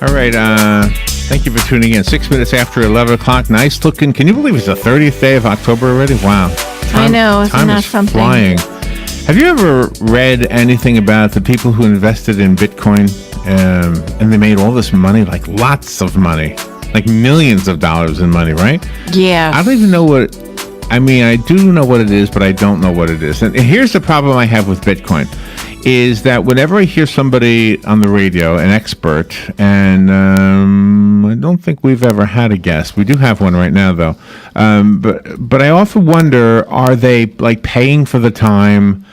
All right. Thank you for tuning in. 6 minutes after 11 o'clock. Nice looking. Can you believe it's the 30th day of October already? Wow. I know. Isn't time that is something? flying. Have you ever read anything about the people who invested in Bitcoin and they made all this money, like lots of money, like millions of dollars in money, right? Yeah. I don't even know what. I mean, I do know what it is, but I don't know what it is. And here's the problem I have with Bitcoin. Is that whenever I hear somebody on the radio, an expert, and I don't think we've ever had a guest. We do have one right now, though. But I often wonder, are they like paying for the time?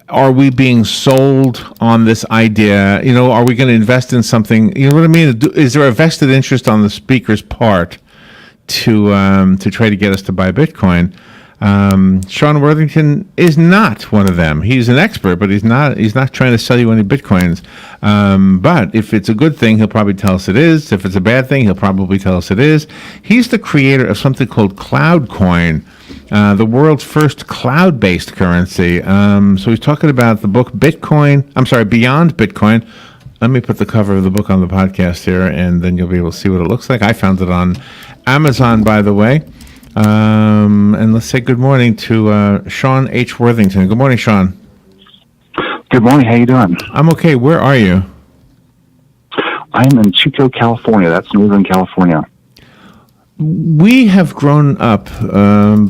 Are we being sold on this idea? You know, are we going to invest in something? You know what I mean? Is there a vested interest on the speaker's part to try to get us to buy Bitcoin? Sean Worthington is not one of them. He's an expert, but he's not trying to sell you any Bitcoins. But if it's a good thing, he'll probably tell us it is. If it's a bad thing, he'll probably tell us it is. He's the creator of something called CloudCoin, the world's first cloud-based currency. So he's talking about the book Beyond Bitcoin. Let me put the cover of the book on the podcast here, and then you'll be able to see what it looks like. I found it on Amazon, by the way. And let's say good morning to Sean H. Worthington. Good morning, Sean. Good morning. How you doing? I'm okay. Where are you? I'm in Chico, California. That's Northern California. We have grown up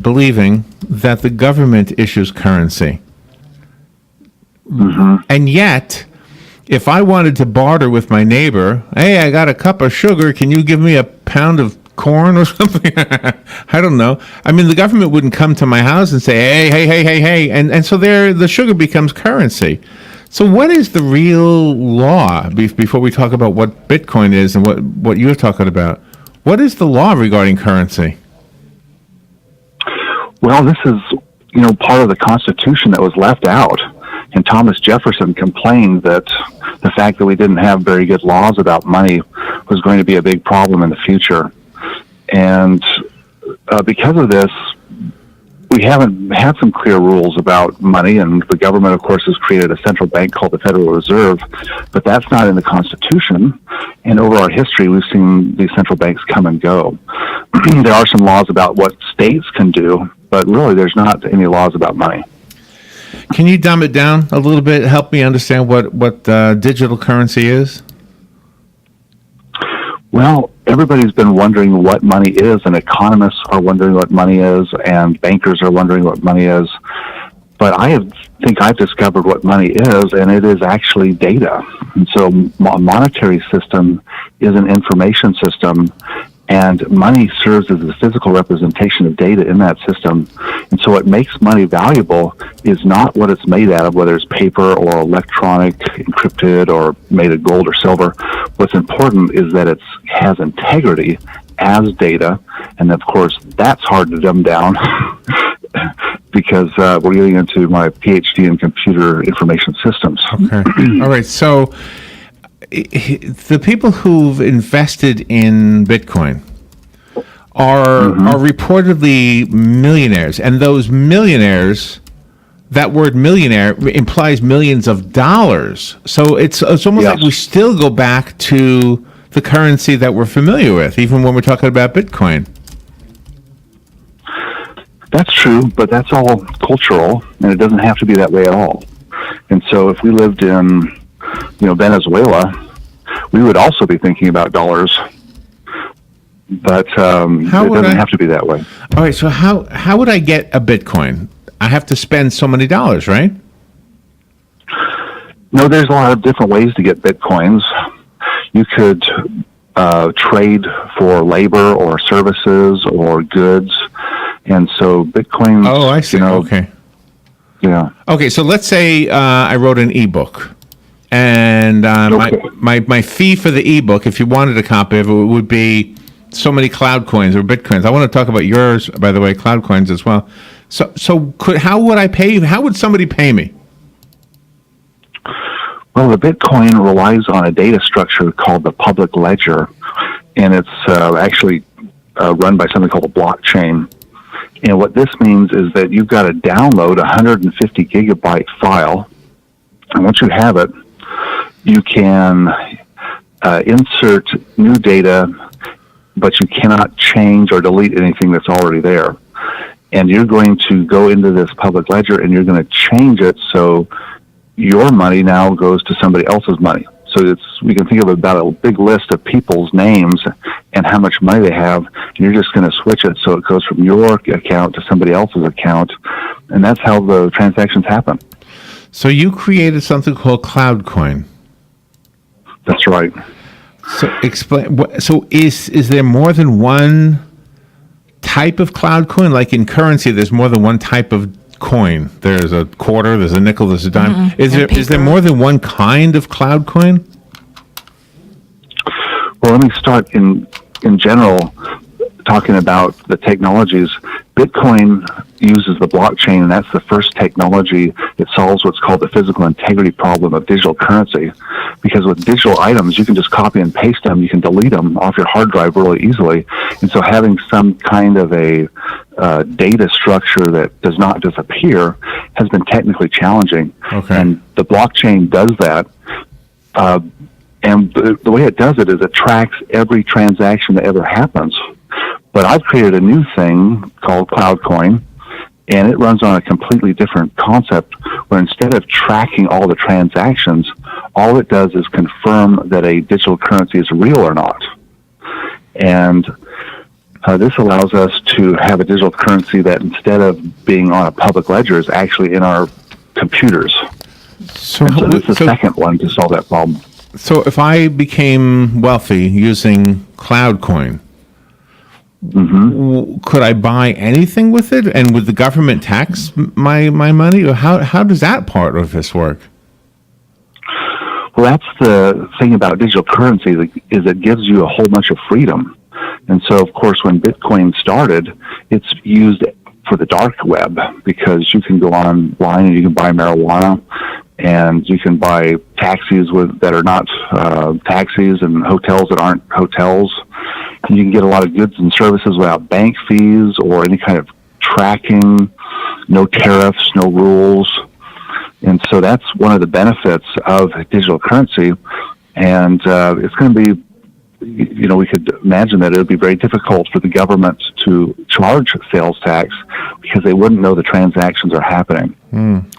believing that the government issues currency. Mm-hmm. And yet, if I wanted to barter with my neighbor, hey, I got a cup of sugar, can you give me a pound of corn or something? I don't know. I mean, the government wouldn't come to my house and say, hey. And so there, the sugar becomes currency. So what is the real law, before we talk about what Bitcoin is and what you're talking about? What is the law regarding currency? Well, this is, part of the Constitution that was left out. And Thomas Jefferson complained that the fact that we didn't have very good laws about money was going to be a big problem in the future. And because of this, we haven't had some clear rules about money, and the government, of course, has created a central bank called the Federal Reserve, but that's not in the Constitution. And over our history, we've seen these central banks come and go. There are some laws about what states can do, but really there's not any laws about money. Can you dumb it down a little bit? Help me understand what digital currency is? Well, everybody's been wondering what money is, and economists are wondering what money is, and bankers are wondering what money is. But I think I've discovered what money is, and it is actually data. And so a monetary system is an information system, and money serves as the physical representation of data in that system. And so what makes money valuable is not what it's made out of, whether it's paper or electronic, encrypted, or made of gold or silver. What's important is that it has integrity as data, and of course that's hard to dumb down because we're getting into my PhD in computer information systems. Okay. All right. So the people who've invested in Bitcoin are reportedly millionaires, and those millionaires, that word millionaire implies millions of dollars. So it's almost like we still go back to the currency that we're familiar with, even when we're talking about Bitcoin. That's true, but that's all cultural, and it doesn't have to be that way at all. And so if we lived in Venezuela, we would also be thinking about dollars, but it doesn't have to be that way. All right, so how would I get a Bitcoin? I have to spend so many dollars, right? No, there's a lot of different ways to get Bitcoins. You could trade for labor or services or goods, and so Bitcoin. Oh, I see. Okay. Yeah. Okay, so let's say I wrote an ebook. And my fee for the ebook, if you wanted a copy of it, would be so many cloud coins or bitcoins. I want to talk about yours, by the way, cloud coins as well. So how would I pay you? How would somebody pay me? Well, the Bitcoin relies on a data structure called the public ledger, and it's actually run by something called a blockchain. And what this means is that you've got to download a 150 gigabyte file, and once you have it, you can insert new data, but you cannot change or delete anything that's already there. And you're going to go into this public ledger and you're going to change it so your money now goes to somebody else's money. So we can think of about a big list of people's names and how much money they have. And you're just going to switch it so it goes from your account to somebody else's account. And that's how the transactions happen. So you created something called CloudCoin. That's right. So explain. So is there more than one type of CloudCoin? Like in currency, there's more than one type of coin. There's a quarter, there's a nickel, there's a dime. Mm-hmm. Is there more than one kind of CloudCoin? Well, let me start in general talking about the technologies. Bitcoin uses the blockchain, and that's the first technology that solves what's called the physical integrity problem of digital currency. Because with digital items, you can just copy and paste them. You can delete them off your hard drive really easily. And so having some kind of a data structure that does not disappear has been technically challenging. Okay. And the blockchain does that. And the way it does it is it tracks every transaction that ever happens. But I've created a new thing called CloudCoin, and it runs on a completely different concept where instead of tracking all the transactions, all it does is confirm that a digital currency is real or not. And this allows us to have a digital currency that instead of being on a public ledger is actually in our computers. So this is the second one to solve that problem. So if I became wealthy using CloudCoin, could I buy anything with it? And would the government tax my money? Or how does that part of this work? Well, that's the thing about digital currency is it gives you a whole bunch of freedom. And so, of course, when Bitcoin started, it's used for the dark web because you can go online and you can buy marijuana, and you can buy taxis that are not taxis, and hotels that aren't hotels. And you can get a lot of goods and services without bank fees or any kind of tracking, no tariffs, no rules. And so that's one of the benefits of digital currency. And it's going to be, we could imagine that it would be very difficult for the government to charge sales tax because they wouldn't know the transactions are happening.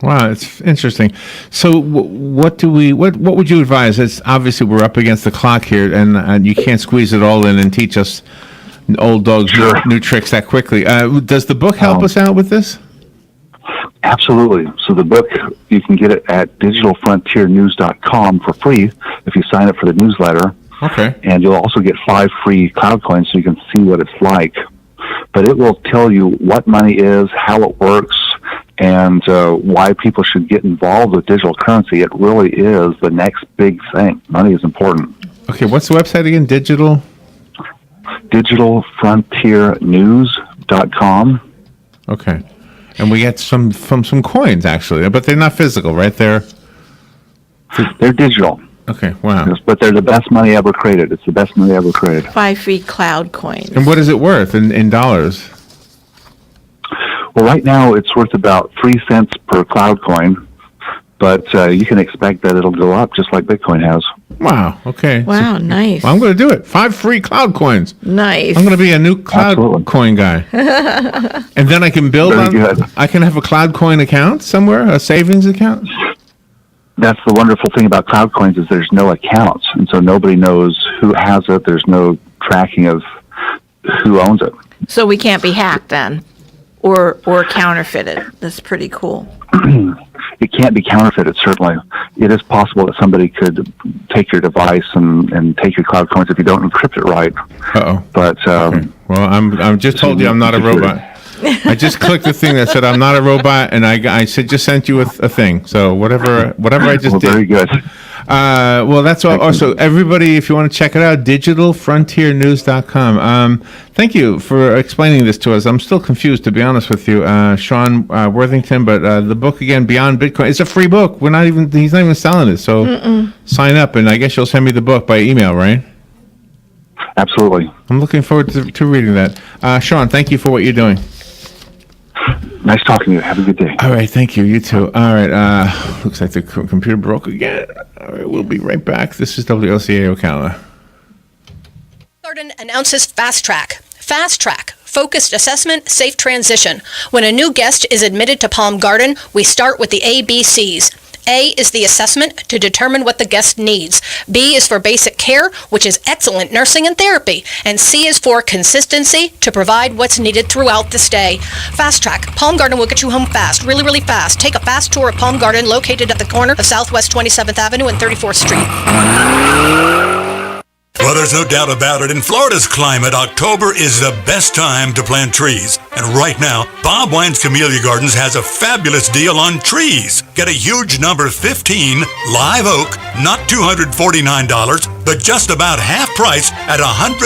Wow, it's interesting. So what would you advise? It's obviously we're up against the clock here, and you can't squeeze it all in and teach us old dogs new tricks that quickly. Does the book help us out with this? Absolutely. So the book, you can get it at digitalfrontiernews.com for free if you sign up for the newsletter. Okay. And you'll also get 5 free CloudCoins so you can see what it's like. But it will tell you what money is, how it works, and why people should get involved with digital currency. It really is the next big thing. Money is important. Okay, what's the website again? Digitalfrontiernews.com. Okay. And we get some coins, actually, but they're not physical, right? They're digital. Okay, wow. Yes, but they're the best money ever created. It's the best money ever created. 5 free cloud coins. And what is it worth in dollars? Well, right now it's worth about 3 cents per cloud coin, but you can expect that it'll go up just like Bitcoin has. Wow, okay. Wow, nice. Well, I'm going to do it. 5 free cloud coins. Nice. I'm going to be a new cloud coin guy. And then I can build I can have a cloud coin account somewhere, a savings account. That's the wonderful thing about cloud coins is there's no accounts, and so nobody knows who has it. There's no tracking of who owns it. So we can't be hacked then, or counterfeited. That's pretty cool. It can't be counterfeited, certainly. It is possible that somebody could take your device and take your cloud coins if you don't encrypt it right. Uh-oh. But okay. Well, I'm just told you I'm not a robot. I just clicked the thing that said I'm not a robot, and I said just sent you a thing. So whatever I just did. Very good. Well, that's all. Also, everybody, if you want to check it out, digitalfrontiernews.com. Thank you for explaining this to us. I'm still confused, to be honest with you, Sean Worthington. But the book again, Beyond Bitcoin, it's a free book. He's not even selling it. So sign up, and I guess you'll send me the book by email, right? Absolutely. I'm looking forward to reading that. Sean, thank you for what you're doing. Nice talking to you. Have a good day. All right. Thank you. You too. All right. Looks like the computer broke again. All right. right, we'll be right back. This is WLCA Ocala. Garden announces Fast Track. Fast Track. Focused assessment, safe transition. When a new guest is admitted to Palm Garden, we start with the ABCs. A is the assessment to determine what the guest needs. B is for basic care, which is excellent nursing and therapy. And C is for consistency to provide what's needed throughout the stay. Fast Track. Palm Garden will get you home fast, really, really fast. Take a fast tour of Palm Garden located at the corner of Southwest 27th Avenue and 34th Street. Well, there's no doubt about it. In Florida's climate, October is the best time to plant trees. And right now, Bob Wine's Camellia Gardens has a fabulous deal on trees. Get a huge number 15 live oak, not $249, but just about half price at $100.